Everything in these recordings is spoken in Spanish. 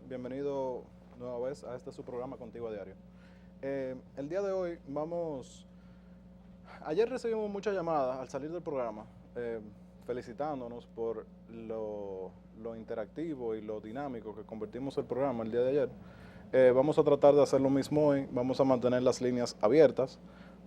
Bienvenido nueva vez a este su programa Contigo a Diario. El día de hoy ayer recibimos muchas llamadas al salir del programa, eh, felicitándonos por lo interactivo y lo dinámico que convertimos el programa el día de ayer. Vamos a tratar de hacer lo mismo hoy, vamos a mantener las líneas abiertas.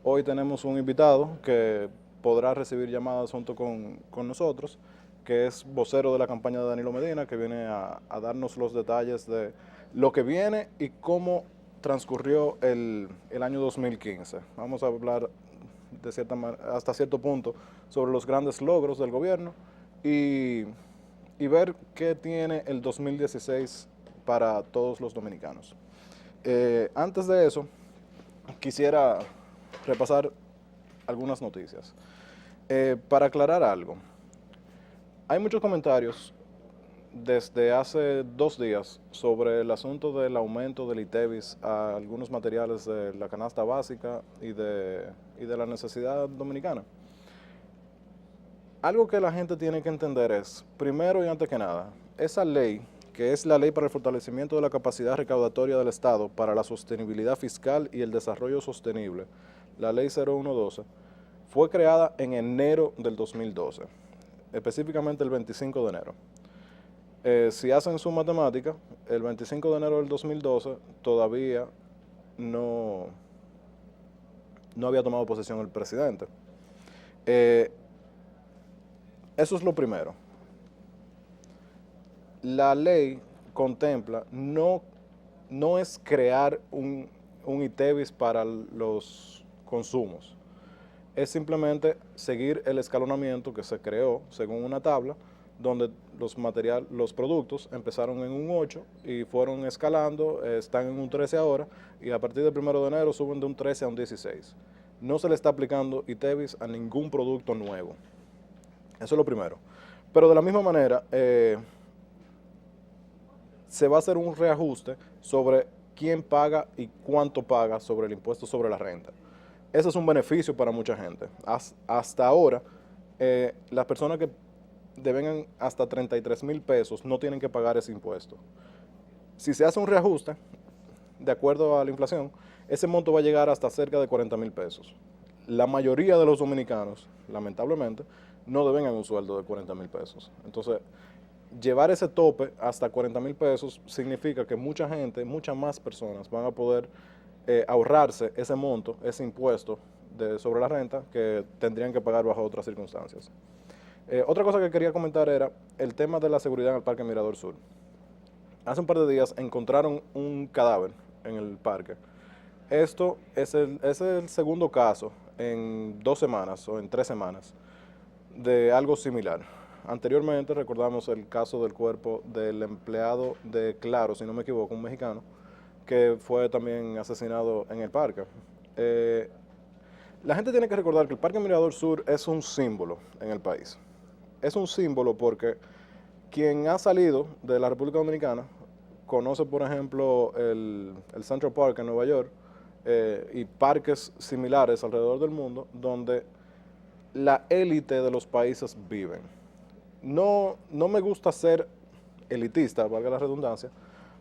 Hoy tenemos un invitado que podrá recibir llamadas junto con nosotros, que es vocero de la campaña de Danilo Medina, que viene a darnos los detalles de lo que viene y cómo transcurrió el año 2015. Vamos a hablar hasta cierto punto sobre los grandes logros del gobierno y, y ver qué tiene el 2016 para todos los dominicanos. Antes de eso, quisiera repasar algunas noticias. Para aclarar algo, hay muchos comentarios desde hace 2 días sobre el asunto del aumento del ITEVIS a algunos materiales de la canasta básica y de la necesidad dominicana. Algo que la gente tiene que entender es, primero y antes que nada, esa ley, que es la Ley para el Fortalecimiento de la Capacidad Recaudatoria del Estado para la Sostenibilidad Fiscal y el Desarrollo Sostenible, la Ley 0112, fue creada en enero del 2012, específicamente el 25 de enero. Si hacen su matemática, el 25 de enero del 2012 todavía no, no había tomado posesión el presidente. Eh, Eso es lo primero. La ley contempla, no es crear un ITEVIS para los consumos, es simplemente seguir el escalonamiento que se creó según una tabla, donde los productos empezaron en un 8 y fueron escalando, están en un 13 ahora, y a partir del 1 de enero suben de un 13 a un 16. No se le está aplicando ITEVIS a ningún producto nuevo. Eso es lo primero. Pero de la misma manera, se va a hacer un reajuste sobre quién paga y cuánto paga sobre el impuesto sobre la renta. Ese es un beneficio para mucha gente. Hasta ahora, las personas que devengan hasta 33,000 pesos no tienen que pagar ese impuesto. Si se hace un reajuste, de acuerdo a la inflación, ese monto va a llegar hasta cerca de 40,000 pesos. La mayoría de los dominicanos, lamentablemente, no devengan un sueldo de 40,000 pesos. Entonces, llevar ese tope hasta 40,000 pesos significa que mucha gente, muchas más personas van a poder ahorrarse ese monto, ese impuesto sobre la renta que tendrían que pagar bajo otras circunstancias. Otra cosa que quería comentar era el tema de la seguridad en el Parque Mirador Sur. Hace un par de días encontraron un cadáver en el parque. Esto es el segundo caso en 2 semanas o en 3 semanas de algo similar. Anteriormente recordamos el caso del cuerpo del empleado de Claro, si no me equivoco, un mexicano, que fue también asesinado en el parque. La gente tiene que recordar que el Parque Mirador Sur es un símbolo en el país. Es un símbolo porque quien ha salido de la República Dominicana conoce, por ejemplo, el Central Park en Nueva York, y parques similares alrededor del mundo donde la élite de los países viven. No me gusta ser elitista, valga la redundancia,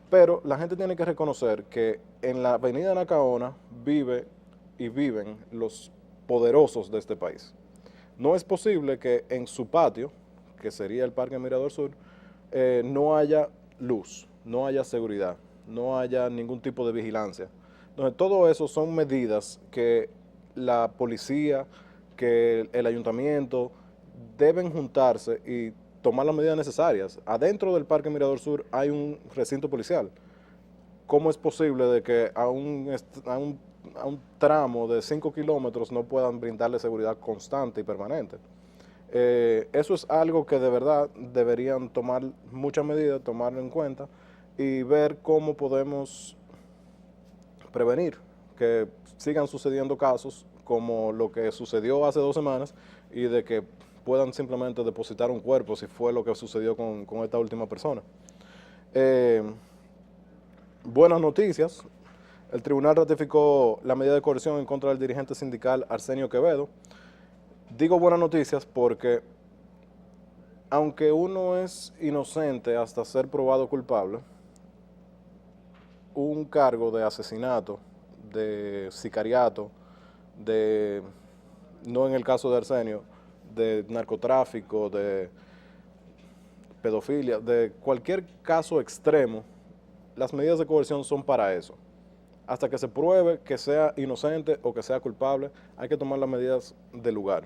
pero la gente tiene que reconocer que en la avenida Nacaona viven los poderosos de este país. No es posible que en su patio, que sería el Parque Mirador Sur, no haya luz, no haya seguridad, no haya ningún tipo de vigilancia. Entonces, todo eso son medidas que la policía, que el ayuntamiento deben juntarse y tomar las medidas necesarias. Adentro del Parque Mirador Sur hay un recinto policial. ¿Cómo es posible de que a un tramo de 5 kilómetros no puedan brindarle seguridad constante y permanente? Eso es algo que de verdad deberían tomar muchas medidas, tomarlo en cuenta y ver cómo podemos prevenir que sigan sucediendo casos como lo que sucedió hace 2 semanas y de que puedan simplemente depositar un cuerpo si fue lo que sucedió con esta última persona. Eh, Buenas noticias. El tribunal ratificó la medida de coerción en contra del dirigente sindical Arsenio Quevedo. Digo buenas noticias porque aunque uno es inocente hasta ser probado culpable, un cargo de asesinato, de sicariato, de, no en el caso de Arsenio, de narcotráfico, de pedofilia, de cualquier caso extremo, las medidas de coerción son para eso. Hasta que se pruebe que sea inocente o que sea culpable, hay que tomar las medidas del lugar.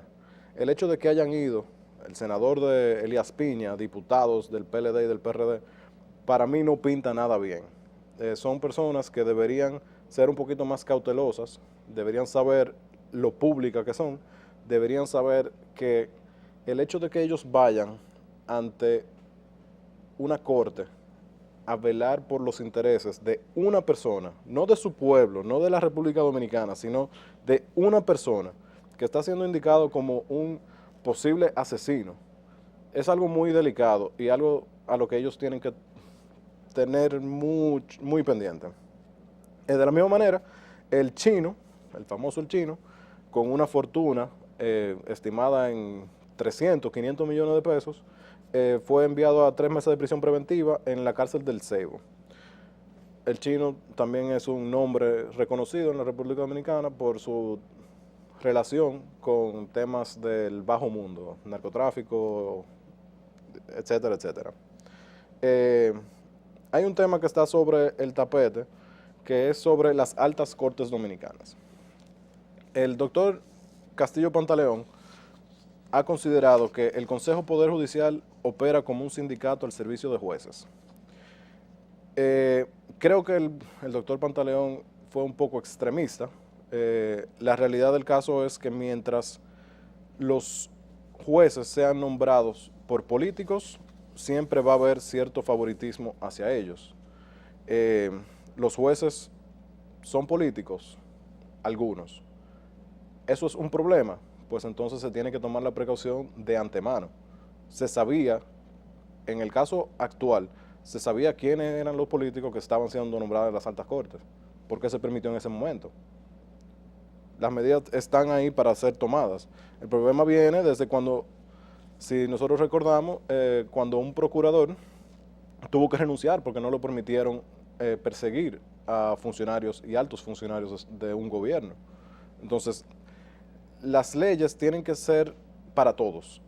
El hecho de que hayan ido el senador de Elías Piña, diputados del PLD y del PRD, para mí no pinta nada bien. Son personas que deberían ser un poquito más cautelosas, deberían saber lo pública que son, deberían saber que el hecho de que ellos vayan ante una corte a velar por los intereses de una persona, no de su pueblo, no de la República Dominicana, sino de una persona que está siendo indicado como un posible asesino, es algo muy delicado y algo a lo que ellos tienen que tener muy pendiente. De la misma manera, el chino, el famoso el chino, con una fortuna estimada en 300, 500 millones de pesos, fue enviado a 3 meses de prisión preventiva en la cárcel del Ceibo. El chino también es un nombre reconocido en la República Dominicana por su relación con temas del bajo mundo, narcotráfico, etcétera, etcétera. Hay un tema que está sobre el tapete, que es sobre las altas cortes dominicanas. El doctor Castillo Pantaleón ha considerado que el Consejo Poder Judicial opera como un sindicato al servicio de jueces. Creo que el doctor Pantaleón fue un poco extremista. La realidad del caso es que mientras los jueces sean nombrados por políticos, siempre va a haber cierto favoritismo hacia ellos. Los jueces son políticos, algunos. ¿Eso es un problema? Pues entonces se tiene que tomar la precaución de antemano. Se sabía, en el caso actual, se sabía quiénes eran los políticos que estaban siendo nombrados en las altas cortes. ¿Por qué se permitió en ese momento? Las medidas están ahí para ser tomadas. El problema viene desde cuando, si nosotros recordamos, cuando un procurador tuvo que renunciar porque no lo permitieron perseguir a funcionarios y altos funcionarios de un gobierno. Entonces, las leyes tienen que ser para todos.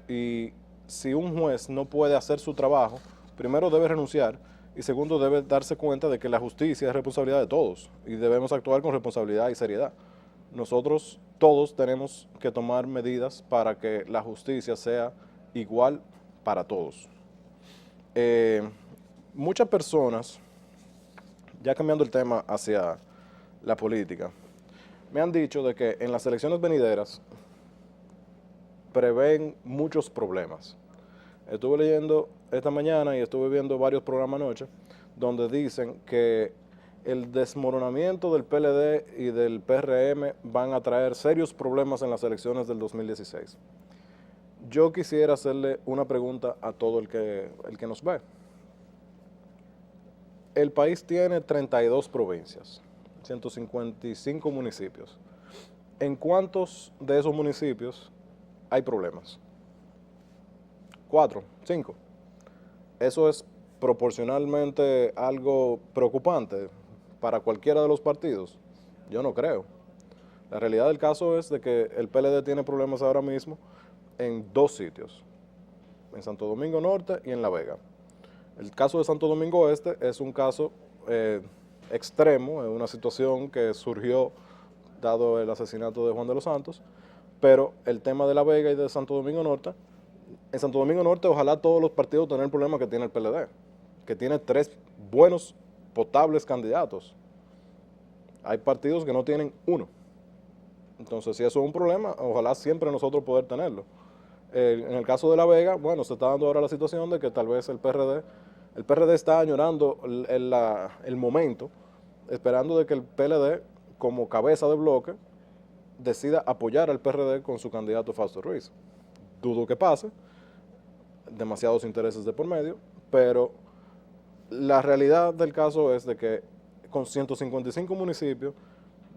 Y si un juez no puede hacer su trabajo, primero debe renunciar y segundo debe darse cuenta de que la justicia es responsabilidad de todos y debemos actuar con responsabilidad y seriedad. Nosotros todos tenemos que tomar medidas para que la justicia sea igual para todos. Muchas personas, ya cambiando el tema hacia la política, me han dicho de que en las elecciones venideras prevén muchos problemas. Estuve leyendo esta mañana y estuve viendo varios programas anoche donde dicen que el desmoronamiento del PLD y del PRM van a traer serios problemas en las elecciones del 2016. Yo quisiera hacerle una pregunta a todo el que nos ve. El país tiene 32 provincias, 155 municipios. ¿En cuántos de esos municipios hay problemas? 4, 5. Eso es proporcionalmente algo preocupante para cualquiera de los partidos. Yo no creo. La realidad del caso es de que el PLD tiene problemas ahora mismo en 2 sitios, en Santo Domingo Norte y en La Vega. El caso de Santo Domingo Este es un caso extremo, es una situación que surgió dado el asesinato de Juan de los Santos, pero el tema de La Vega y de Santo Domingo Norte, en Santo Domingo Norte ojalá todos los partidos tengan el problema que tiene el PLD, que tiene 3 buenos, potables candidatos. Hay partidos que no tienen uno. Entonces, si eso es un problema, ojalá siempre nosotros poder tenerlo. En el caso de La Vega, bueno, se está dando ahora la situación de que tal vez el PRD está añorando el momento, esperando de que el PLD, como cabeza de bloque, decida apoyar al PRD con su candidato Fausto Ruiz. Dudo que pase, demasiados intereses de por medio, pero la realidad del caso es de que con 155 municipios,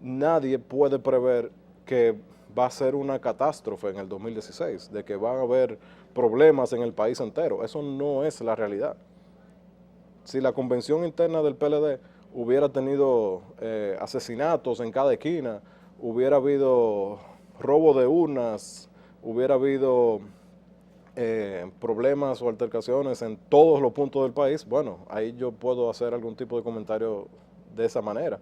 nadie puede prever que va a ser una catástrofe en el 2016, de que van a haber problemas en el país entero. Eso no es la realidad. si la convención interna del PLD hubiera tenido asesinatos en cada esquina, hubiera habido robo de urnas, hubiera habido problemas o altercaciones en todos los puntos del país, bueno, ahí yo puedo hacer algún tipo de comentario de esa manera.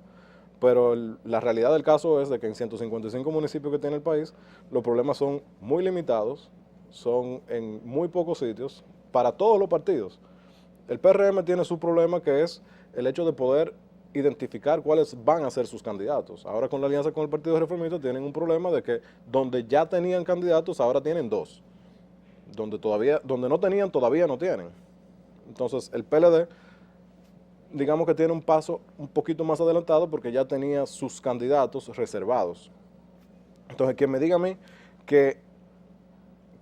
Pero la realidad del caso es de que en 155 municipios que tiene el país, los problemas son muy limitados, son en muy pocos sitios, para todos los partidos. El PRM tiene su problema, que es el hecho de poder identificar cuáles van a ser sus candidatos. Ahora con la alianza con el Partido Reformista tienen un problema de que donde ya tenían candidatos, ahora tienen dos. Donde no tenían, todavía no tienen. Entonces el PLD, digamos que tiene un paso un poquito más adelantado porque ya tenía sus candidatos reservados. Entonces, quien me diga a mí que,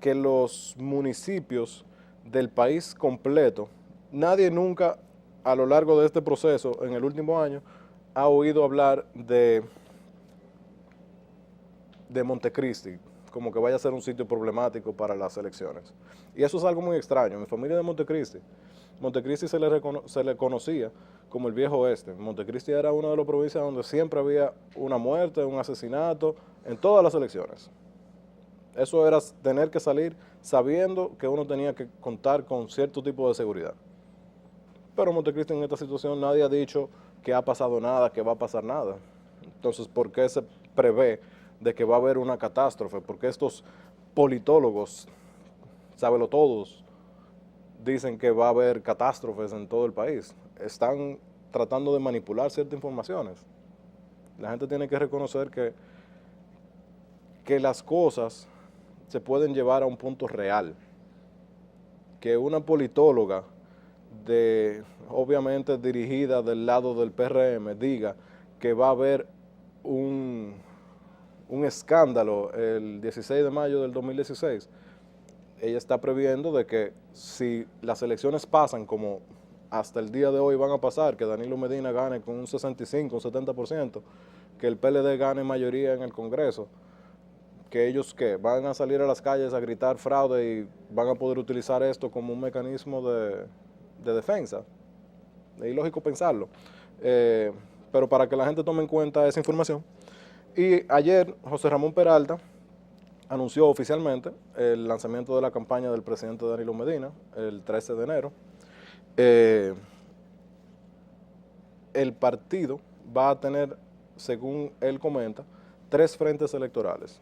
que los municipios del país completo, nadie nunca a lo largo de este proceso, en el último año, ha oído hablar de Montecristi, como que vaya a ser un sitio problemático para las elecciones. Y eso es algo muy extraño. Mi familia es de Montecristi. Montecristi se le conocía como el viejo oeste. Montecristi era una de las provincias donde siempre había una muerte, un asesinato, en todas las elecciones. Eso era tener que salir sabiendo que uno tenía que contar con cierto tipo de seguridad. Pero Montecristi en esta situación nadie ha dicho que ha pasado nada, que va a pasar nada. Entonces, ¿por qué se prevé de que va a haber una catástrofe? Porque estos politólogos, sábelo todos, dicen que va a haber catástrofes en todo el país. Están tratando de manipular ciertas informaciones. La gente tiene que reconocer que las cosas se pueden llevar a un punto real. Que una politóloga, obviamente dirigida del lado del PRM, diga que va a haber un escándalo el 16 de mayo del 2016, ella está previendo de que si las elecciones pasan como hasta el día de hoy van a pasar, que Danilo Medina gane con un 65, un 70%, que el PLD gane mayoría en el Congreso, que ellos van a salir a las calles a gritar fraude y van a poder utilizar esto como un mecanismo de defensa. Es ilógico pensarlo. Pero para que la gente tome en cuenta esa información. Y ayer José Ramón Peralta anunció oficialmente el lanzamiento de la campaña del presidente Danilo Medina el 13 de enero. El partido va a tener, según él comenta, 3 frentes electorales,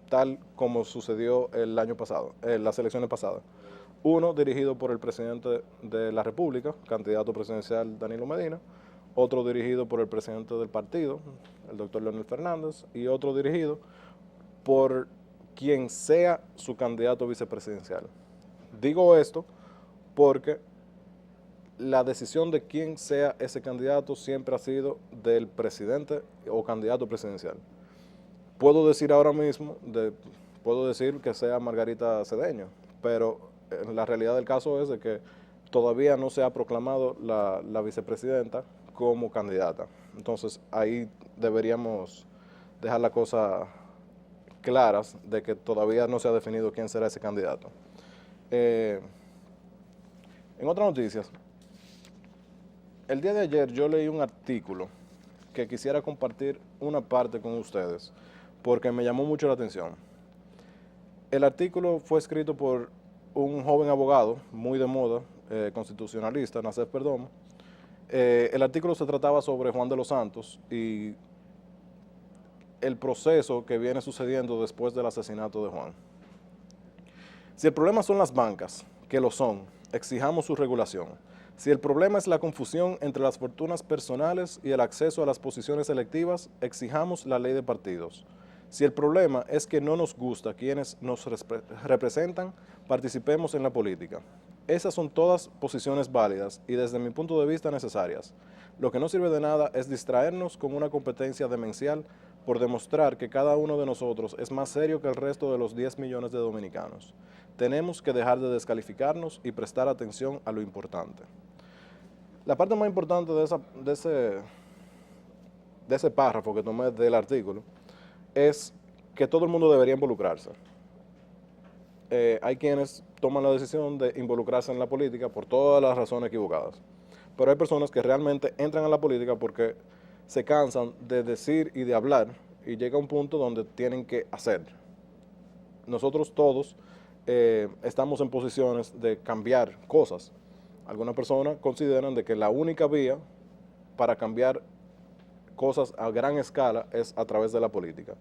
tal como sucedió el año pasado, en las elecciones pasadas. Uno dirigido por el presidente de la República, candidato presidencial Danilo Medina, otro dirigido por el presidente del partido, el doctor Leonel Fernández, y otro dirigido por quien sea su candidato vicepresidencial. Digo esto porque la decisión de quién sea ese candidato siempre ha sido del presidente o candidato presidencial. Puedo decir ahora mismo, puedo decir que sea Margarita Cedeño, pero la realidad del caso es de que todavía no se ha proclamado la vicepresidenta como candidata. Entonces ahí deberíamos dejar la cosa claras de que todavía no se ha definido quién será ese candidato. En otras noticias, el día de ayer yo leí un artículo que quisiera compartir una parte con ustedes porque me llamó mucho la atención. El artículo fue escrito por un joven abogado muy de moda, constitucionalista, Nacef Perdomo. El artículo se trataba sobre Juan de los Santos y el proceso que viene sucediendo después del asesinato de Juan. Si el problema son las bancas, que lo son, exijamos su regulación. Si el problema es la confusión entre las fortunas personales y el acceso a las posiciones electivas, exijamos la ley de partidos. Si el problema es que no nos gusta quienes nos representan, participemos en la política. Esas son todas posiciones válidas y desde mi punto de vista necesarias. Lo que no sirve de nada es distraernos con una competencia demencial por demostrar que cada uno de nosotros es más serio que el resto de los 10 millones de dominicanos. Tenemos que dejar de descalificarnos y prestar atención a lo importante. La parte más importante de ese párrafo que tomé del artículo es que todo el mundo debería involucrarse. Hay quienes toman la decisión de involucrarse en la política por todas las razones equivocadas. pero hay personas que realmente entran a la política porque se cansan de decir y de hablar y llega un punto donde tienen que hacer. Nosotros todos estamos en posiciones de cambiar cosas. Algunas personas consideran de que la única vía para cambiar cosas a gran escala es a través de la política.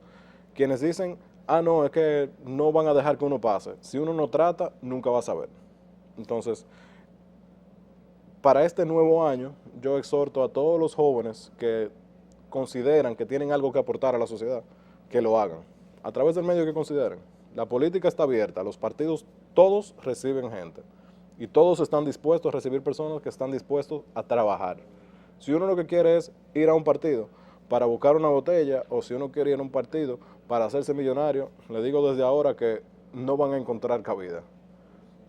Quienes dicen, ah, no, es que no van a dejar que uno pase. Si uno no trata, nunca va a saber. Entonces, para este nuevo año, yo exhorto a todos los jóvenes que consideran que tienen algo que aportar a la sociedad, que lo hagan, a través del medio que consideren. La política está abierta, los partidos todos reciben gente y todos están dispuestos a recibir personas que están dispuestos a trabajar. Si uno lo que quiere es ir a un partido para buscar una botella, o si uno quiere ir a un partido para hacerse millonario, le digo desde ahora que no van a encontrar cabida.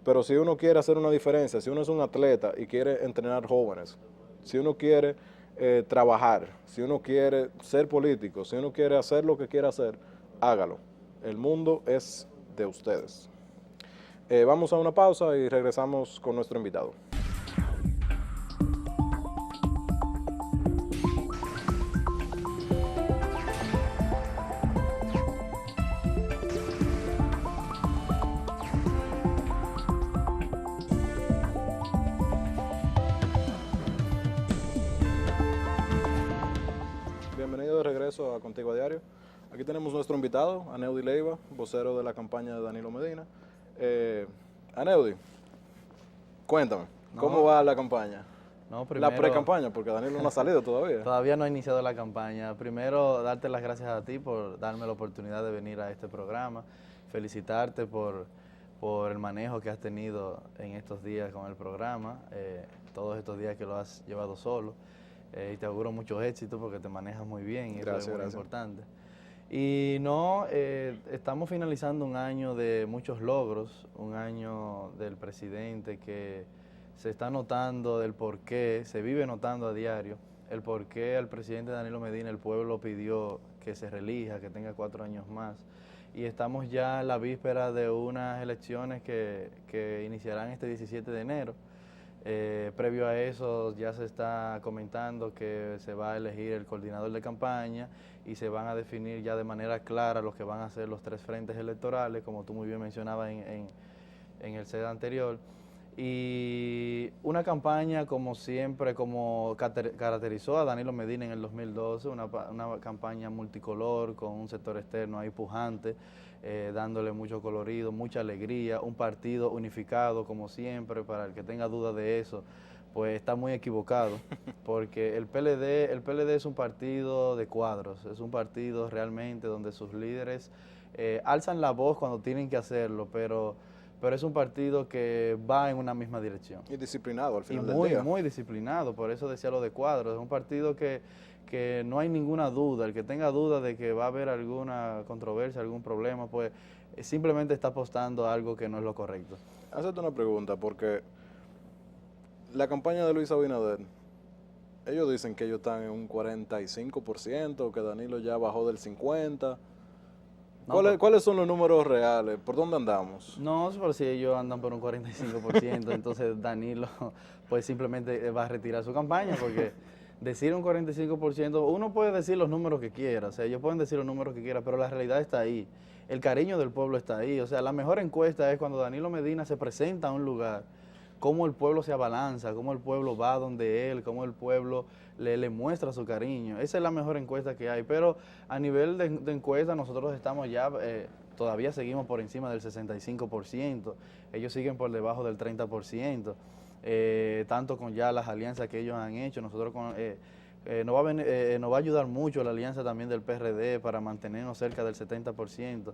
Pero si uno quiere hacer una diferencia, si uno es un atleta y quiere entrenar jóvenes, si uno quiere trabajar, si uno quiere ser político, si uno quiere hacer lo que quiera hacer, hágalo. El mundo es de ustedes. Vamos a una pausa y regresamos con nuestro invitado. Bienvenido de regreso a Contigo a Diario. Aquí tenemos nuestro invitado, Aneudi Leiva, vocero de la campaña de Danilo Medina. Aneudi, cuéntame, ¿cómo va la campaña? No, primero, la pre-campaña, porque Danilo no ha salido todavía. Todavía no ha iniciado la campaña. Primero, darte las gracias a ti por darme la oportunidad de venir a este programa. Felicitarte por el manejo que has tenido en estos días con el programa, todos estos días que lo has llevado solo. Y te auguro muchos éxitos porque te manejas muy bien y Gracias, eso es muy gracias. importante. Y no, estamos finalizando un año de muchos logros, un año del presidente que se está notando del por qué, se vive notando a diario, el por qué al presidente Danilo Medina el pueblo pidió que se reelija, que tenga 4 años más. Y estamos ya en la víspera de unas elecciones que iniciarán este 17 de enero. Previo a eso ya se está comentando que se va a elegir el coordinador de campaña y se van a definir ya de manera clara los que van a ser los 3 frentes electorales, como tú muy bien mencionabas en el set anterior. Y una campaña como siempre, como caracterizó a Danilo Medina en el 2012, una campaña multicolor con un sector externo ahí pujante, dándole mucho colorido, mucha alegría, un partido unificado como siempre. Para el que tenga duda de eso, pues está muy equivocado, porque el PLD es un partido de cuadros, es un partido realmente donde sus líderes alzan la voz cuando tienen que hacerlo, pero es un partido que va en una misma dirección. Y disciplinado al final y del muy, día. muy disciplinado, por eso decía lo de cuadros. Es un partido que no hay ninguna duda. El que tenga duda de que va a haber alguna controversia, algún problema, pues simplemente está apostando a algo que no es lo correcto. Hacerte una pregunta, porque la campaña de Luis Abinader, ellos dicen que ellos están en un 45%, que Danilo ya bajó del 50%. No, ¿Cuáles son los números reales? ¿Por dónde andamos? No, por si ellos andan por un 45%, entonces Danilo pues simplemente va a retirar su campaña, porque decir un 45%, uno puede decir los números que quiera, o sea, ellos pueden decir los números que quieran, pero la realidad está ahí, el cariño del pueblo está ahí. O sea, la mejor encuesta es cuando Danilo Medina se presenta a un lugar, cómo el pueblo se abalanza, cómo el pueblo va donde él, cómo el pueblo le muestra su cariño. Esa es la mejor encuesta que hay, pero a nivel de encuesta nosotros estamos ya, todavía seguimos por encima del 65%, ellos siguen por debajo del 30%, tanto con ya las alianzas que ellos han hecho. Nosotros nos va a ayudar mucho la alianza también del PRD para mantenernos cerca del 70%.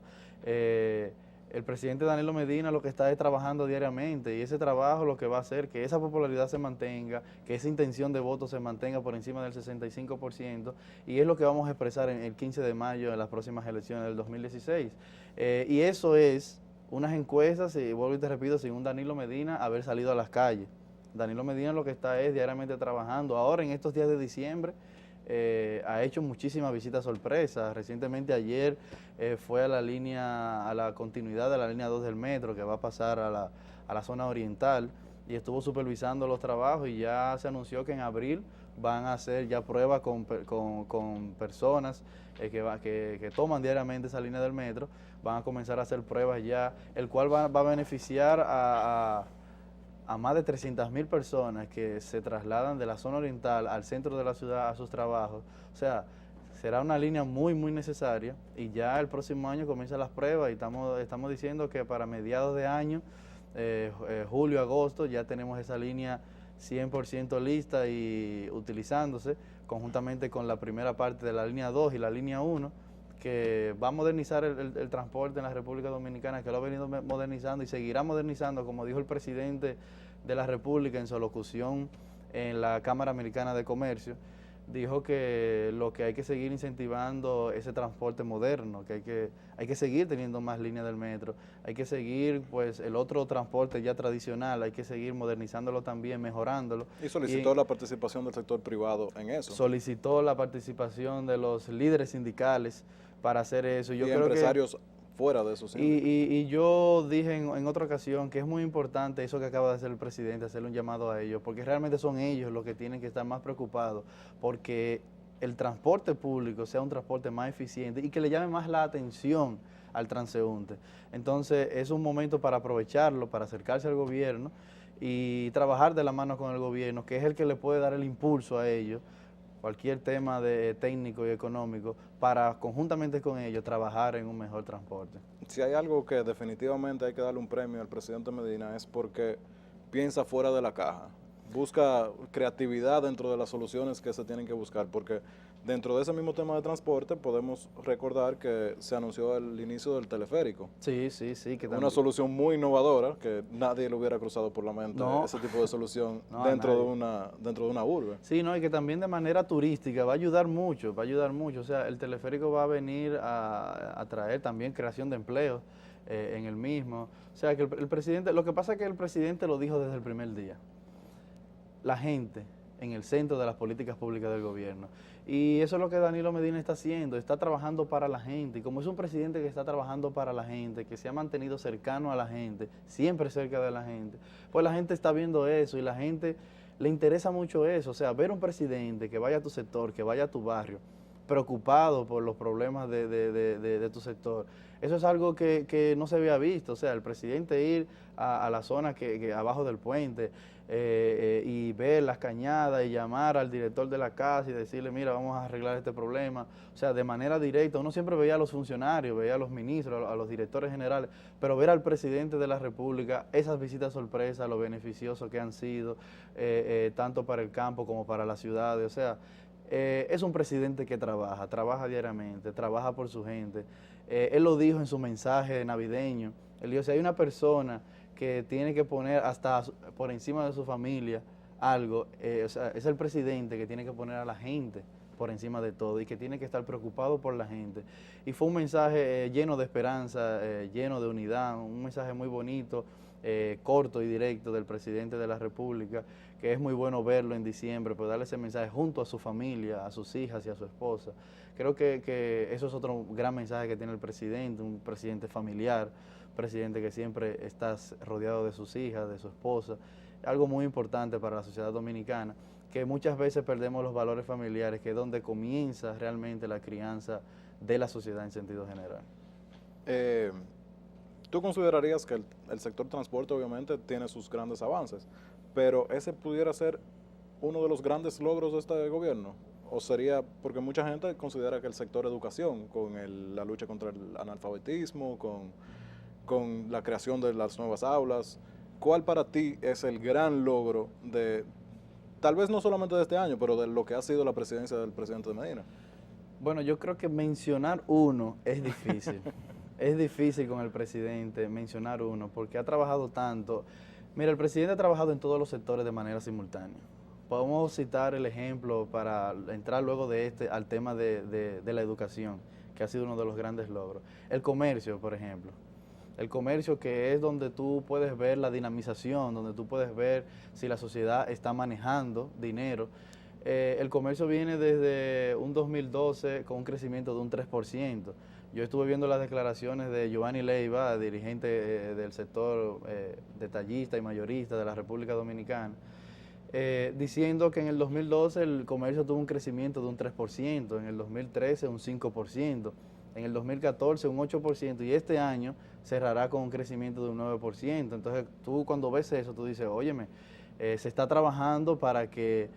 El presidente Danilo Medina lo que está es trabajando diariamente, y ese trabajo lo que va a hacer que esa popularidad se mantenga, que esa intención de voto se mantenga por encima del 65%, y es lo que vamos a expresar en el 15 de mayo en las próximas elecciones del 2016. Y eso es unas encuestas, y vuelvo y te repito, sin un Danilo Medina haber salido a las calles. Danilo Medina lo que está es diariamente trabajando. Ahora, en estos días de diciembre, ha hecho muchísimas visitas sorpresas. Recientemente ayer fue a la continuidad de la línea 2 del metro, que va a pasar a la zona oriental, y estuvo supervisando los trabajos y ya se anunció que en abril van a hacer ya pruebas con personas que toman diariamente esa línea del metro, van a comenzar a hacer pruebas ya, el cual va a beneficiar a más de 300.000 personas que se trasladan de la zona oriental al centro de la ciudad a sus trabajos. O sea, será una línea muy, muy necesaria y ya el próximo año comienzan las pruebas y estamos diciendo que para mediados de año, julio, agosto, ya tenemos esa línea 100% lista y utilizándose conjuntamente con la primera parte de la línea 2 y la línea 1, que va a modernizar el transporte en la República Dominicana, que lo ha venido modernizando y seguirá modernizando, como dijo el presidente de la República en su locución en la Cámara Americana de Comercio. Dijo que lo que hay que seguir incentivando ese transporte moderno, que hay que seguir teniendo más líneas del metro, hay que seguir pues el otro transporte ya tradicional, hay que seguir modernizándolo también, mejorándolo. Y solicitó la participación del sector privado en eso. Solicitó la participación de los líderes sindicales para hacer eso. Yo creo empresarios fuera de eso. Y yo dije en otra ocasión que es muy importante eso que acaba de hacer el presidente, hacerle un llamado a ellos, porque realmente son ellos los que tienen que estar más preocupados, porque el transporte público sea un transporte más eficiente y que le llame más la atención al transeúnte. Entonces es un momento para aprovecharlo, para acercarse al gobierno y trabajar de la mano con el gobierno, que es el que le puede dar el impulso a ellos, cualquier tema de técnico y económico, para conjuntamente con ellos trabajar en un mejor transporte. Si hay algo que definitivamente hay que darle un premio al presidente Medina es porque piensa fuera de la caja, busca creatividad dentro de las soluciones que se tienen que buscar, porque dentro de ese mismo tema de transporte podemos recordar que se anunció el inicio del teleférico. Sí. Que una solución muy innovadora que nadie le hubiera cruzado por la mente, ese tipo de solución dentro de una urbe. Sí, no, y que también de manera turística va a ayudar mucho, o sea, el teleférico va a venir a traer también creación de empleos en el mismo. O sea, que el presidente, lo que pasa es que el presidente lo dijo desde el primer día. La gente en el centro de las políticas públicas del gobierno. Y eso es lo que Danilo Medina está haciendo, está trabajando para la gente. Y como es un presidente que está trabajando para la gente, que se ha mantenido cercano a la gente, siempre cerca de la gente, pues la gente está viendo eso y la gente le interesa mucho eso. O sea, ver un presidente que vaya a tu sector, que vaya a tu barrio, preocupado por los problemas de tu sector. Eso es algo que no se había visto. O sea, el presidente ir a la zona que abajo del puente, y ver las cañadas y llamar al director de la casa y decirle, mira, vamos a arreglar este problema. O sea, de manera directa. Uno siempre veía a los funcionarios, veía a los ministros, a los directores generales, pero ver al presidente de la República, esas visitas sorpresas, lo beneficiosos que han sido, tanto para el campo como para las ciudades. O sea, es un presidente que trabaja diariamente, trabaja por su gente. Él lo dijo en su mensaje navideño. Él dijo, si hay una persona que tiene que poner hasta por encima de su familia algo, o sea, es el presidente que tiene que poner a la gente por encima de todo y que tiene que estar preocupado por la gente. Y fue un mensaje lleno de esperanza, lleno de unidad, un mensaje muy bonito, corto y directo del presidente de la República, que es muy bueno verlo en diciembre, pues darle ese mensaje junto a su familia, a sus hijas y a su esposa. Creo que eso es otro gran mensaje que tiene el presidente, un presidente familiar, presidente que siempre está rodeado de sus hijas, de su esposa, algo muy importante para la sociedad dominicana, que muchas veces perdemos los valores familiares, que es donde comienza realmente la crianza de la sociedad en sentido general. ¿Tú considerarías que el sector transporte obviamente tiene sus grandes avances, pero ese pudiera ser uno de los grandes logros de este gobierno? ¿O sería, porque mucha gente considera que el sector educación, con la lucha contra el analfabetismo, con la creación de las nuevas aulas, ¿cuál para ti es el gran logro de, tal vez no solamente de este año, pero de lo que ha sido la presidencia del presidente Medina? Bueno, yo creo que mencionar uno es difícil. Es difícil con el presidente mencionar uno, porque ha trabajado tanto. Mira, el presidente ha trabajado en todos los sectores de manera simultánea. Podemos citar el ejemplo para entrar luego de al tema de la educación, que ha sido uno de los grandes logros. El comercio, por ejemplo. El comercio, que es donde tú puedes ver la dinamización, donde tú puedes ver si la sociedad está manejando dinero. El comercio viene desde un 2012 con un crecimiento de un 3%. Yo estuve viendo las declaraciones de Giovanni Leiva, dirigente del sector detallista y mayorista de la República Dominicana, diciendo que en el 2012 el comercio tuvo un crecimiento de un 3%, en el 2013 un 5%, en el 2014 un 8% y este año cerrará con un crecimiento de un 9%. Entonces tú cuando ves eso, tú dices, óyeme, se está trabajando para que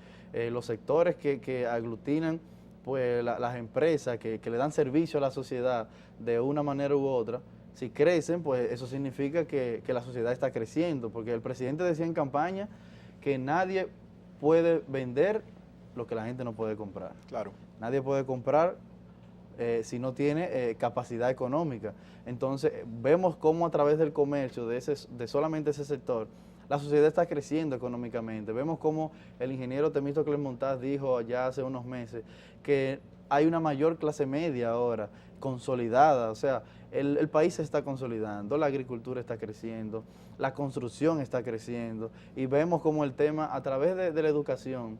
los sectores que aglutinan pues las empresas que le dan servicio a la sociedad de una manera u otra, si crecen, pues eso significa que la sociedad está creciendo, porque el presidente decía en campaña que nadie puede vender lo que la gente no puede comprar. Claro. Nadie puede comprar si no tiene capacidad económica. Entonces, vemos cómo a través del comercio, de solamente ese sector, la sociedad está creciendo económicamente. Vemos cómo el ingeniero Temístocles Montaz dijo ya hace unos meses que hay una mayor clase media ahora, consolidada. O sea, el país se está consolidando, la agricultura está creciendo, la construcción está creciendo y vemos como el tema, a través de la educación,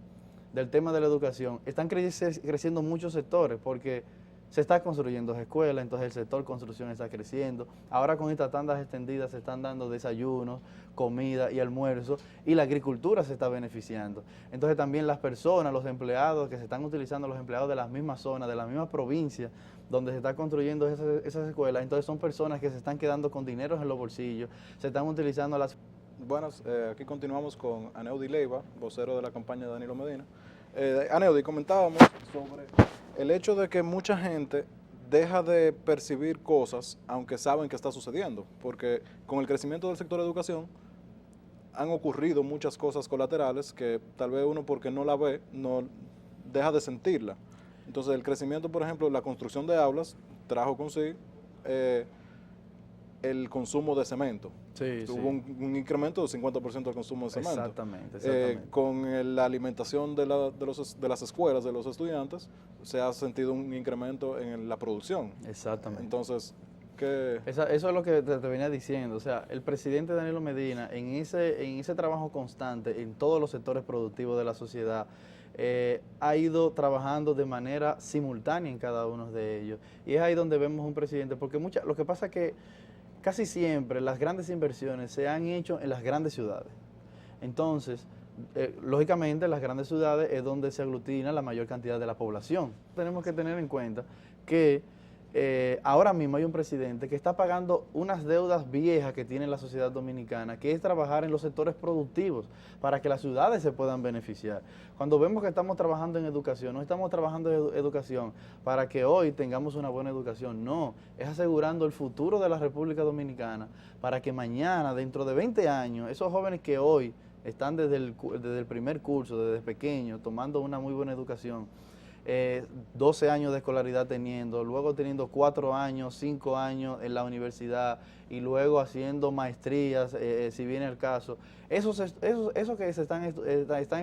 del tema de la educación, están creciendo muchos sectores porque se está construyendo escuelas, entonces el sector construcción está creciendo. Ahora con estas tandas extendidas se están dando desayunos, comida y almuerzo y la agricultura se está beneficiando. Entonces también las personas, los empleados que se están utilizando, los empleados de las mismas zonas, de las mismas provincias donde se está construyendo esas escuelas, entonces son personas que se están quedando con dinero en los bolsillos, se están utilizando las... Buenas, aquí continuamos con Aneudi Leiva, vocero de la campaña de Danilo Medina. Aneudi, comentábamos sobre el hecho de que mucha gente deja de percibir cosas aunque saben que está sucediendo, porque con el crecimiento del sector de educación han ocurrido muchas cosas colaterales que tal vez uno porque no la ve, no deja de sentirla. Entonces el crecimiento, por ejemplo, la construcción de aulas trajo consigo el consumo de cemento. Sí, Tuvo un incremento del 50% del consumo de cemento. Exactamente. Con la alimentación de las escuelas, de los estudiantes, se ha sentido un incremento en la producción. Exactamente. Entonces, eso es lo que te venía diciendo. O sea, el presidente Danilo Medina, en ese trabajo constante en todos los sectores productivos de la sociedad, ha ido trabajando de manera simultánea en cada uno de ellos. Y es ahí donde vemos un presidente, porque lo que pasa es que casi siempre las grandes inversiones se han hecho en las grandes ciudades. Entonces, lógicamente, las grandes ciudades es donde se aglutina la mayor cantidad de la población. Tenemos que tener en cuenta que ahora mismo hay un presidente que está pagando unas deudas viejas que tiene la sociedad dominicana, que es trabajar en los sectores productivos para que las ciudades se puedan beneficiar. Cuando vemos que estamos trabajando en educación, no estamos trabajando en educación para que hoy tengamos una buena educación, no, es asegurando el futuro de la República Dominicana para que mañana, dentro de 20 años, esos jóvenes que hoy están desde el primer curso, desde pequeños, tomando una muy buena educación, 12 años de escolaridad teniendo, luego teniendo 4 años, 5 años en la universidad y luego haciendo maestrías, si viene el caso. Esos que se están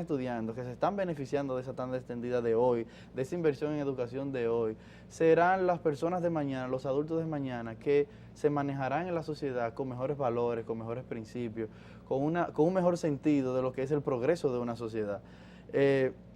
estudiando, que se están beneficiando de esa tanda extendida de hoy, de esa inversión en educación de hoy, serán las personas de mañana, los adultos de mañana, que se manejarán en la sociedad con mejores valores, con mejores principios, con un mejor sentido de lo que es el progreso de una sociedad.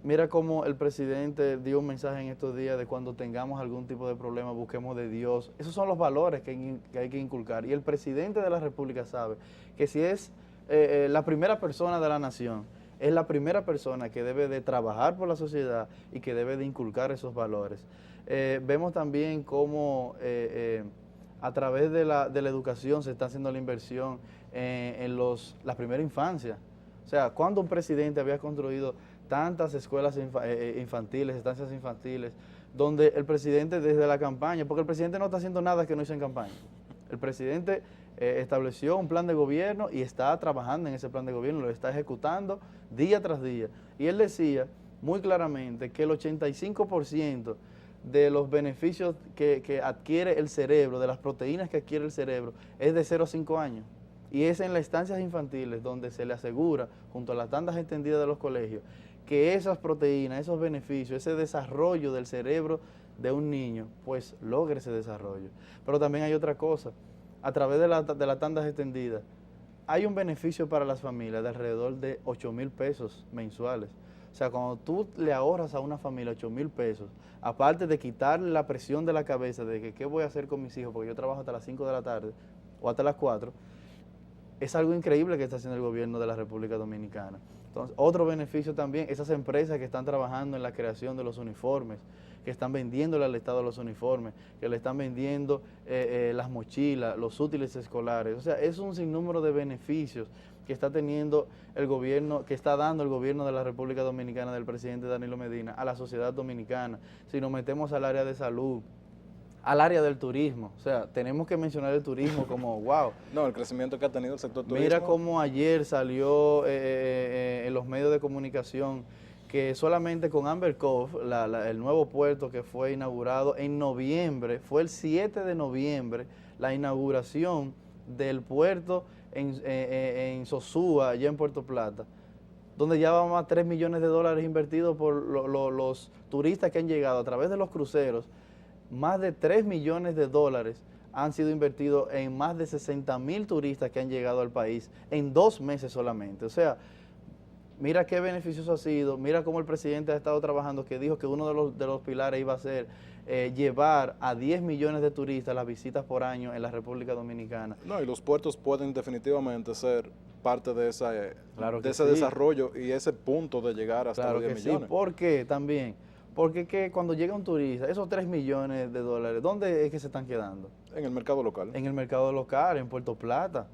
Mira cómo el presidente dio un mensaje en estos días de cuando tengamos algún tipo de problema, busquemos de Dios. Esos son los valores que hay que inculcar. Y el presidente de la República sabe que si es la primera persona de la nación, es la primera persona que debe de trabajar por la sociedad y que debe de inculcar esos valores. Vemos también cómo a través de la educación se está haciendo la inversión en la primera infancia. O sea, cuando un presidente había construido tantas escuelas infantiles, estancias infantiles, donde el presidente desde la campaña, porque el presidente no está haciendo nada que no hizo en campaña. El presidente estableció un plan de gobierno y está trabajando en ese plan de gobierno, lo está ejecutando día tras día. Y él decía muy claramente que el 85% de los beneficios que adquiere el cerebro, de las proteínas que adquiere el cerebro, es de 0 a 5 años. Y es en las estancias infantiles donde se le asegura, junto a las tandas extendidas de los colegios, que esas proteínas, esos beneficios, ese desarrollo del cerebro de un niño, pues logre ese desarrollo. Pero también hay otra cosa, a través de las tandas extendidas, hay un beneficio para las familias de alrededor de 8,000 pesos mensuales. O O sea, cuando tú le ahorras a una familia 8,000 pesos, aparte de quitarle la presión de la cabeza de que qué voy a hacer con mis hijos, porque yo trabajo hasta las 5 de la tarde o hasta las 4, es algo increíble que está haciendo el gobierno de la República Dominicana. Entonces, otro beneficio también, esas empresas que están trabajando en la creación de los uniformes, que están vendiéndole al Estado los uniformes, que le están vendiendo las mochilas, los útiles escolares. O sea, es un sinnúmero de beneficios que está teniendo el gobierno, que está dando el gobierno de la República Dominicana del presidente Danilo Medina a la sociedad dominicana. Si nos metemos al área de salud, al área del turismo, o sea, tenemos que mencionar el turismo como, wow. No, el crecimiento que ha tenido el sector turismo. Mira cómo ayer salió en los medios de comunicación que solamente con Amber Cove, el nuevo puerto que fue inaugurado en noviembre, fue el 7 de noviembre, la inauguración del puerto en Sosúa, allá en Puerto Plata, donde ya vamos a 3 millones de dólares invertidos por los turistas que han llegado a través de los cruceros. Más de 3 millones de dólares han sido invertidos en más de 60,000 turistas que han llegado al país en 2 meses solamente. O sea, mira qué beneficioso ha sido, mira cómo el presidente ha estado trabajando, que dijo que uno de los pilares iba a ser llevar a 10 millones de turistas las visitas por año en la República Dominicana. No, y los puertos pueden definitivamente ser parte de, claro de ese sí. desarrollo y ese punto de llegar hasta Claro los 10 que millones. sí, ¿por qué también? Porque que cuando llega un turista, esos 3 millones de dólares, ¿dónde es que se están quedando? En el mercado local. En el mercado local, en Puerto Plata.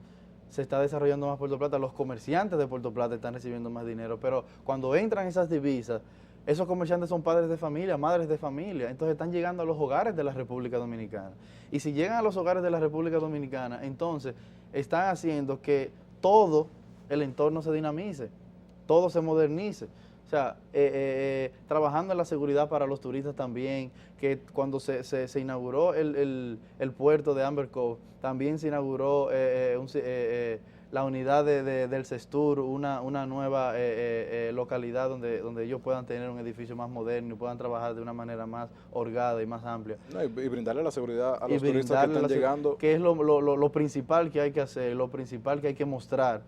Se está desarrollando más Puerto Plata, los comerciantes de Puerto Plata están recibiendo más dinero, pero cuando entran esas divisas, esos comerciantes son padres de familia, madres de familia, entonces están llegando a los hogares de la República Dominicana. Y si llegan a los hogares de la República Dominicana, entonces están haciendo que todo el entorno se dinamice, todo se modernice. O sea, trabajando en la seguridad para los turistas también, que cuando se inauguró el puerto de Amber Cove, también se inauguró la unidad del CESTUR, una nueva localidad donde ellos puedan tener un edificio más moderno y puedan trabajar de una manera más orgada y más amplia. No, y brindarle la seguridad a los turistas que están llegando. Que es lo principal que hay que hacer, lo principal que hay que mostrar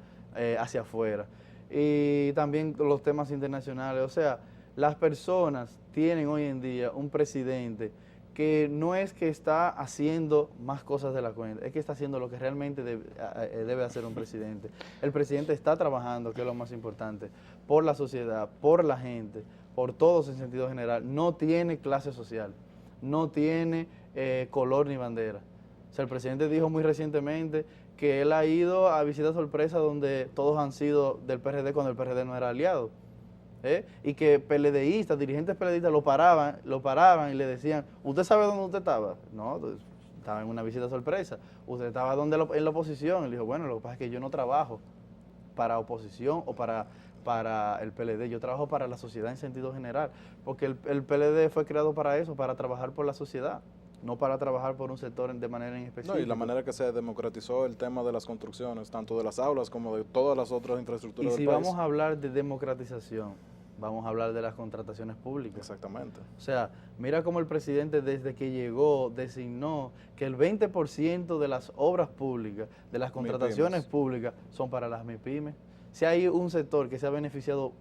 hacia afuera. Y también los temas internacionales. O sea, las personas tienen hoy en día un presidente que no es que está haciendo más cosas de la cuenta, es que está haciendo lo que realmente debe hacer un presidente. El presidente está trabajando, que es lo más importante, por la sociedad, por la gente, por todos en sentido general. No tiene clase social, no tiene color ni bandera. O sea, el presidente dijo muy recientemente que él ha ido a visitas sorpresa donde todos han sido del PRD cuando el PRD no era aliado. Y que PLDistas, dirigentes PLDistas lo paraban y le decían, ¿usted sabe dónde usted estaba? No, estaba en una visita sorpresa. ¿Usted estaba en la oposición? Él dijo, bueno, lo que pasa es que yo no trabajo para oposición o para el PLD, yo trabajo para la sociedad en sentido general, porque el PLD fue creado para eso, para trabajar por la sociedad, no para trabajar por un sector de manera en específico. No, y la manera que se democratizó el tema de las construcciones, tanto de las aulas como de todas las otras infraestructuras del país. Y si vamos a hablar de democratización, vamos a hablar de las contrataciones públicas. Exactamente. O sea, mira cómo el presidente desde que llegó designó que el 20% de las obras públicas, de las contrataciones públicas, son para las MIPYMES. Si hay un sector que se ha beneficiado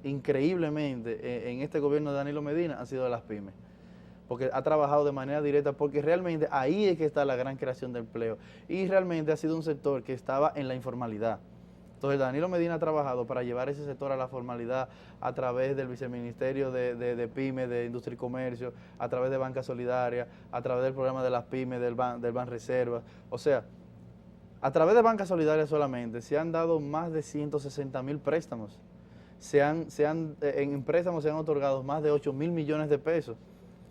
increíblemente en este gobierno de Danilo Medina, han sido las pymes. Porque ha trabajado de manera directa, porque realmente ahí es que está la gran creación de empleo. Y realmente ha sido un sector que estaba en la informalidad. Entonces Danilo Medina ha trabajado para llevar ese sector a la formalidad a través del Viceministerio de Pymes, de Industria y Comercio, a través de Banca Solidaria, a través del programa de las Pymes, del Banreservas. O sea, a través de Banca Solidaria solamente se han dado más de 160,000 préstamos. En préstamos se han otorgado más de 8,000 millones de pesos.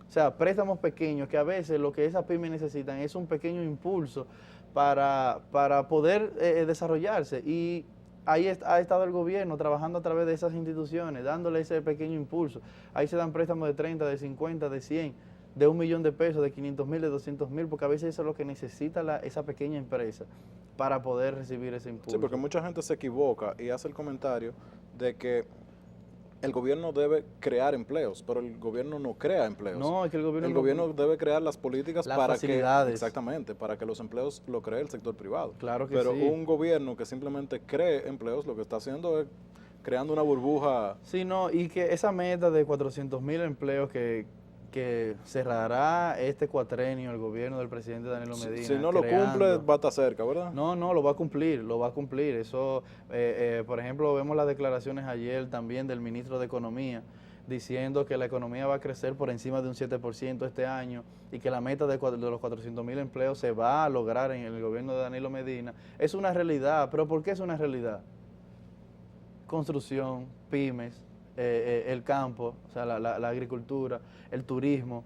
O sea, préstamos pequeños que a veces lo que esas pymes necesitan es un pequeño impulso para poder desarrollarse. Y ahí ha estado el gobierno trabajando a través de esas instituciones, dándole ese pequeño impulso. Ahí se dan préstamos de 30, de 50, de 100, de 1 millón de pesos, de 500,000, de 200,000, porque a veces eso es lo que necesita esa pequeña empresa para poder recibir ese impulso. Sí, porque mucha gente se equivoca y hace el comentario de que el gobierno debe crear empleos, pero el gobierno no crea empleos. No, es que el gobierno debe crear las políticas para facilidades. Exactamente, para que los empleos lo cree el sector privado. Claro que pero sí. un gobierno que simplemente cree empleos, lo que está haciendo es creando una burbuja. Sí, no, y que esa meta de 400.000 empleos que cerrará este cuatrenio el gobierno del presidente Danilo Medina. Si no lo cumple, va a estar cerca, ¿verdad? No, lo va a cumplir, lo va a cumplir. Eso, por ejemplo, vemos las declaraciones ayer también del ministro de Economía, diciendo que la economía va a crecer por encima de un 7% este año y que la meta de los 400.000 empleos se va a lograr en el gobierno de Danilo Medina. Es una realidad, pero ¿por qué es una realidad? Construcción, pymes, el campo, o sea, la agricultura, el turismo.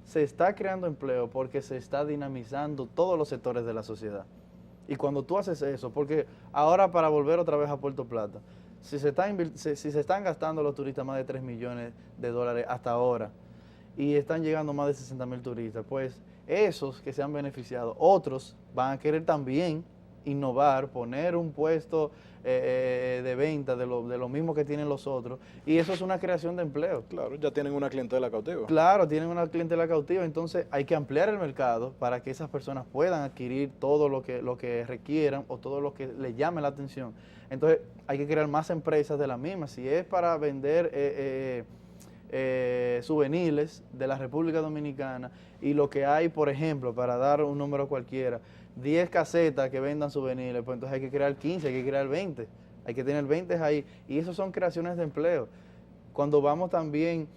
Se está creando empleo porque se está dinamizando todos los sectores de la sociedad. Y cuando tú haces eso, porque ahora para volver otra vez a Puerto Plata, si se están gastando los turistas más de 3 millones de dólares hasta ahora y están llegando más de 60.000 turistas, pues esos que se han beneficiado, otros van a querer también innovar, poner un puesto de venta de lo mismo que tienen los otros, y eso es una creación de empleo. Claro, ya tienen una clientela cautiva. Claro, tienen una clientela cautiva, entonces hay que ampliar el mercado para que esas personas puedan adquirir todo lo que requieran o todo lo que les llame la atención. Entonces hay que crear más empresas de la misma. Si es para vender souvenirs de la República Dominicana y lo que hay, por ejemplo, para dar un número cualquiera, 10 casetas que vendan souvenirs, pues entonces hay que crear 15, hay que crear 20, hay que tener 20 ahí, y eso son creaciones de empleo. Cuando vamos también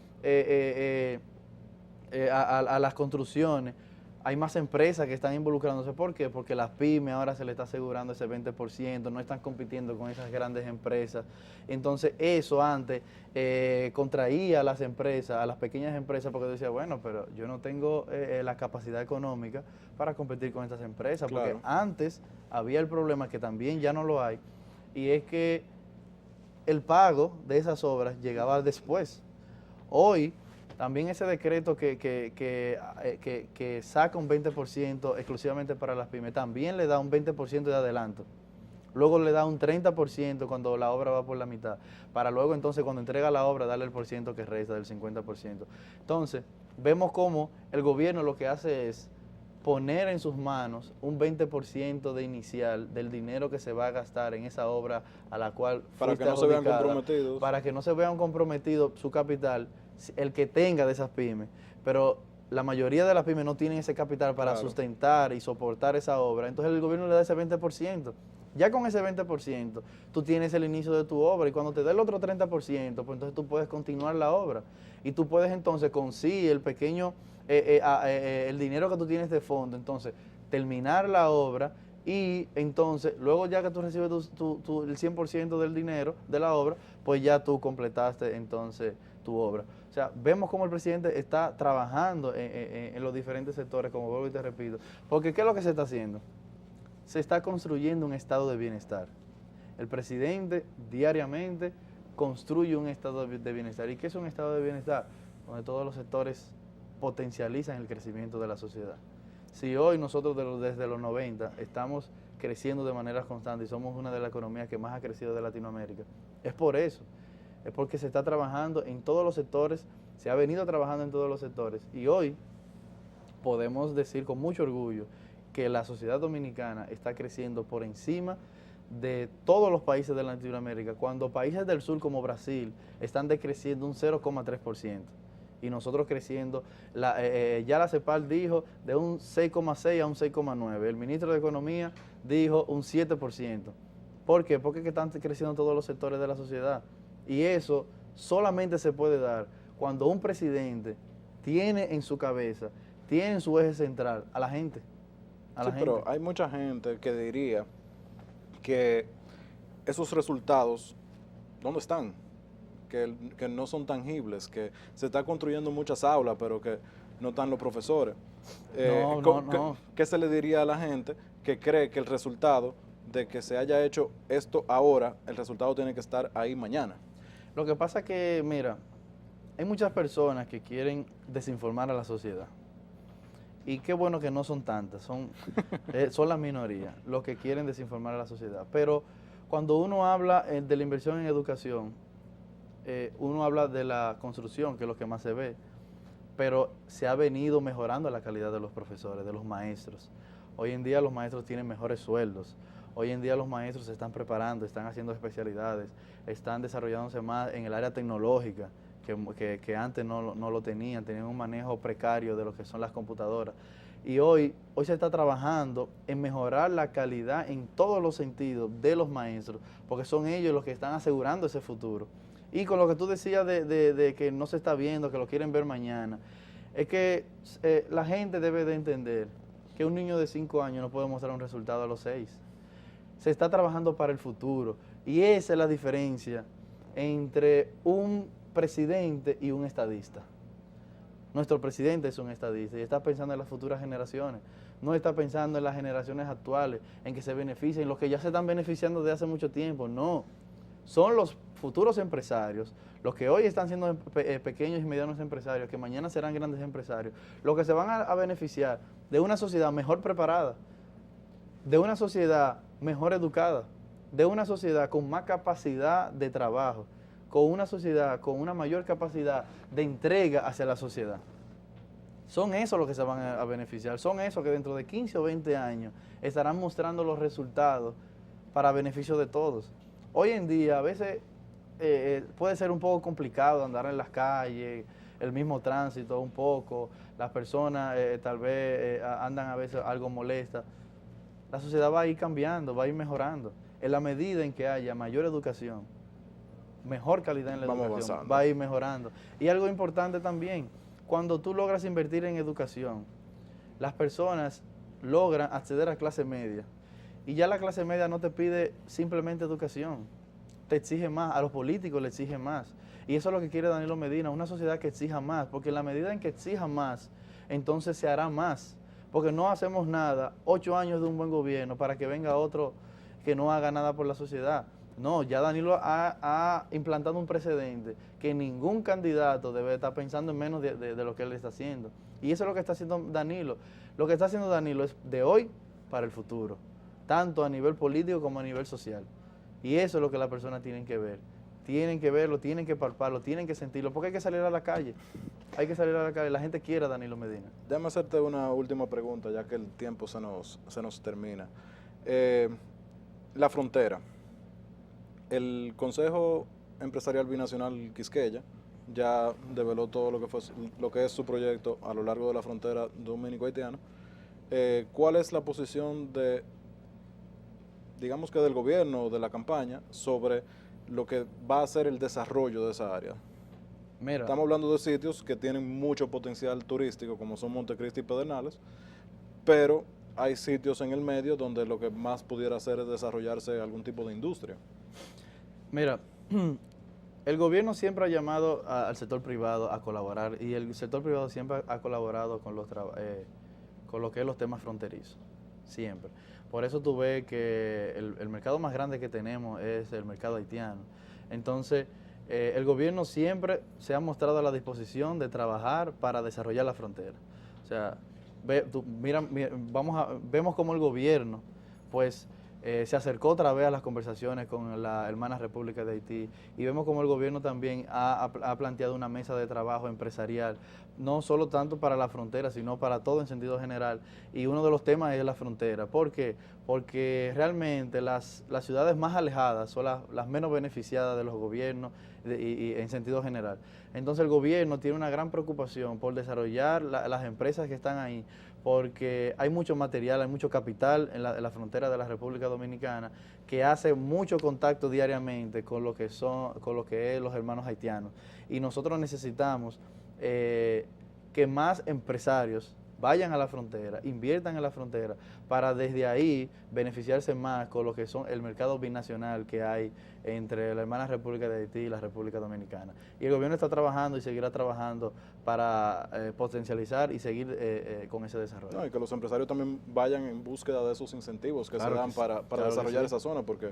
a las construcciones, hay más empresas que están involucrándose. ¿Por qué? Porque las pymes ahora se les está asegurando ese 20%, no están compitiendo con esas grandes empresas. Entonces eso antes contraía a las empresas, a las pequeñas empresas, porque decía, bueno, pero yo no tengo la capacidad económica para competir con estas empresas, Claro. porque antes había el problema que también ya no lo hay, y es que el pago de esas obras llegaba después. Hoy también ese decreto que saca un 20% exclusivamente para las pymes, también le da un 20% de adelanto. Luego le da un 30% cuando la obra va por la mitad, para luego entonces cuando entrega la obra darle el porciento que resta del 50%. Entonces, vemos cómo el gobierno lo que hace es poner en sus manos un 20% de inicial del dinero que se va a gastar en esa obra a la cual Para que no se vean comprometidos. para que no se vean comprometidos su capital, el que tenga de esas pymes. Pero la mayoría de las pymes no tienen ese capital para sustentar y soportar esa obra, entonces el gobierno le da ese 20%. Ya con ese 20%, tú tienes el inicio de tu obra, y cuando te dé el otro 30%, pues entonces tú puedes continuar la obra. Y tú puedes entonces, con sí, el pequeño, el dinero que tú tienes de fondo, entonces, terminar la obra, y entonces, luego ya que tú recibes el 100% del dinero de la obra, pues ya tú completaste entonces tu obra. O sea, vemos cómo el presidente está trabajando en los diferentes sectores, como vuelvo y te repito, porque ¿qué es lo que se está haciendo? Se está construyendo un estado de bienestar. El presidente diariamente construye un estado de bienestar. ¿Y qué es un estado de bienestar? Donde todos los sectores potencializan el crecimiento de la sociedad. Si hoy nosotros desde los 90 estamos creciendo de manera constante y somos una de las economías que más ha crecido de Latinoamérica, es por eso. Es porque se está trabajando en todos los sectores, se ha venido trabajando en todos los sectores, y hoy podemos decir con mucho orgullo que la sociedad dominicana está creciendo por encima de todos los países de Latinoamérica, cuando países del sur como Brasil están decreciendo un 0,3%. Y nosotros creciendo, ya la CEPAL dijo de un 6,6 a un 6,9. El ministro de Economía dijo un 7%. ¿Por qué? Porque es que están creciendo todos los sectores de la sociedad. Y eso solamente se puede dar cuando un presidente tiene en su cabeza, tiene en su eje central a la gente. Sí, pero hay mucha gente que diría que esos resultados, ¿dónde están? Que no son tangibles, que se está construyendo muchas aulas, pero que no están los profesores. ¿Qué se le diría a la gente que cree que el resultado de que se haya hecho esto ahora, el resultado tiene que estar ahí mañana? Lo que pasa es que, mira, hay muchas personas que quieren desinformar a la sociedad. Y qué bueno que no son tantas, son la minoría los que quieren desinformar a la sociedad. Pero cuando uno habla de la inversión en educación, uno habla de la construcción, que es lo que más se ve, pero se ha venido mejorando la calidad de los profesores, de los maestros. Hoy en día los maestros tienen mejores sueldos. Hoy en día los maestros se están preparando, están haciendo especialidades, están desarrollándose más en el área tecnológica, que antes no lo tenían un manejo precario de lo que son las computadoras. Y hoy se está trabajando en mejorar la calidad en todos los sentidos de los maestros, porque son ellos los que están asegurando ese futuro. Y con lo que tú decías de que no se está viendo, que lo quieren ver mañana, es que la gente debe de entender que un niño de 5 años no puede mostrar un resultado a los 6. Se está trabajando para el futuro. Y esa es la diferencia entre un presidente y un estadista. Nuestro presidente es un estadista y está pensando en las futuras generaciones. No está pensando en las generaciones actuales, en que se beneficien, los que ya se están beneficiando de hace mucho tiempo. No, son los futuros empresarios, los que hoy están siendo pequeños y medianos empresarios, que mañana serán grandes empresarios, los que se van a beneficiar de una sociedad mejor preparada, de una sociedad mejor educada, de una sociedad con más capacidad de trabajo, con una sociedad con una mayor capacidad de entrega hacia la sociedad. Son esos los que se van a beneficiar, son esos que dentro de 15 o 20 años estarán mostrando los resultados para beneficio de todos. Hoy en día a veces puede ser un poco complicado andar en las calles, el mismo tránsito un poco, las personas tal vez andan a veces algo molestas. La sociedad va a ir cambiando, va a ir mejorando. En la medida en que haya mayor educación, mejor calidad en la educación, va a ir mejorando. Y algo importante también, cuando tú logras invertir en educación, las personas logran acceder a clase media. Y ya la clase media no te pide simplemente educación, te exige más, a los políticos le exige más. Y eso es lo que quiere Danilo Medina, una sociedad que exija más, porque en la medida en que exija más, entonces se hará más. Porque no hacemos nada, 8 años de un buen gobierno, para que venga otro que no haga nada por la sociedad. No, ya Danilo ha implantado un precedente que ningún candidato debe estar pensando en menos de lo que él está haciendo. Y eso es lo que está haciendo Danilo. Lo que está haciendo Danilo es de hoy para el futuro, tanto a nivel político como a nivel social. Y eso es lo que las personas tienen que ver. Tienen que verlo, tienen que palparlo, tienen que sentirlo, porque hay que salir a la calle. Hay que salir a la calle. La gente quiere a Danilo Medina. Déjame hacerte una última pregunta, ya que el tiempo se nos termina. La frontera. El Consejo Empresarial Binacional Quisqueya ya develó todo lo que es su proyecto a lo largo de la frontera dominico-haitiana. ¿Cuál es la posición digamos que del gobierno, de la campaña, sobre lo que va a ser el desarrollo de esa área? Mira, estamos hablando de sitios que tienen mucho potencial turístico, como son Montecristi y Pedernales, pero hay sitios en el medio donde lo que más pudiera hacer es desarrollarse algún tipo de industria. Mira, el gobierno siempre ha llamado al sector privado a colaborar y el sector privado siempre ha colaborado con lo que es los temas fronterizos, siempre. Por eso tú ves que el mercado más grande que tenemos es el mercado haitiano. Entonces, el gobierno siempre se ha mostrado a la disposición de trabajar para desarrollar la frontera. O sea, vemos cómo el gobierno, pues, se acercó otra vez a las conversaciones con la hermana República de Haití y vemos como el gobierno también ha planteado una mesa de trabajo empresarial, no solo tanto para la frontera, sino para todo en sentido general. Y uno de los temas es la frontera. ¿Por qué? Porque realmente las ciudades más alejadas son las menos beneficiadas de los gobiernos y en sentido general. Entonces el gobierno tiene una gran preocupación por desarrollar las empresas que están ahí, porque hay mucho material, hay mucho capital en la frontera de la República Dominicana que hace mucho contacto diariamente con lo que es los hermanos haitianos. Y nosotros necesitamos que más empresarios vayan a la frontera, inviertan en la frontera, para desde ahí beneficiarse más con lo que son el mercado binacional que hay entre la hermana República de Haití y la República Dominicana. Y el gobierno está trabajando y seguirá trabajando para potencializar y seguir con ese desarrollo. No, y que los empresarios también vayan en búsqueda de esos incentivos que se dan para desarrollar esa zona, porque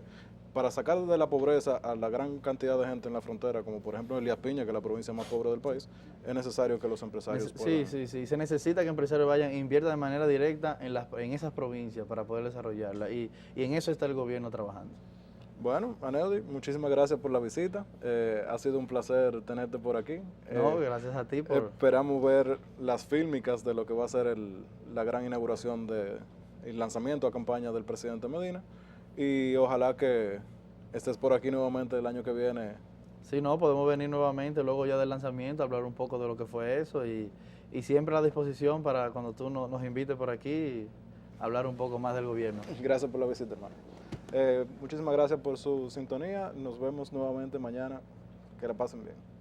para sacar de la pobreza a la gran cantidad de gente en la frontera, como por ejemplo Elías Piña, que es la provincia más pobre del país, es necesario que los empresarios puedan... Sí, se necesita que empresarios vayan e inviertan de manera directa en esas provincias para poder desarrollarla, y en eso está el gobierno trabajando. Bueno, Aneudi, muchísimas gracias por la visita. Ha sido un placer tenerte por aquí. No, gracias a ti. Esperamos ver las fílmicas de lo que va a ser la gran inauguración el lanzamiento a campaña del presidente Medina. y ojalá que estés por aquí nuevamente el año que viene. Sí, no, podemos venir nuevamente luego ya del lanzamiento, hablar un poco de lo que fue eso y siempre a la disposición para cuando tú nos invites por aquí, hablar un poco más del gobierno. Gracias por la visita, hermano. Muchísimas gracias por su sintonía. Nos vemos nuevamente mañana. Que la pasen bien.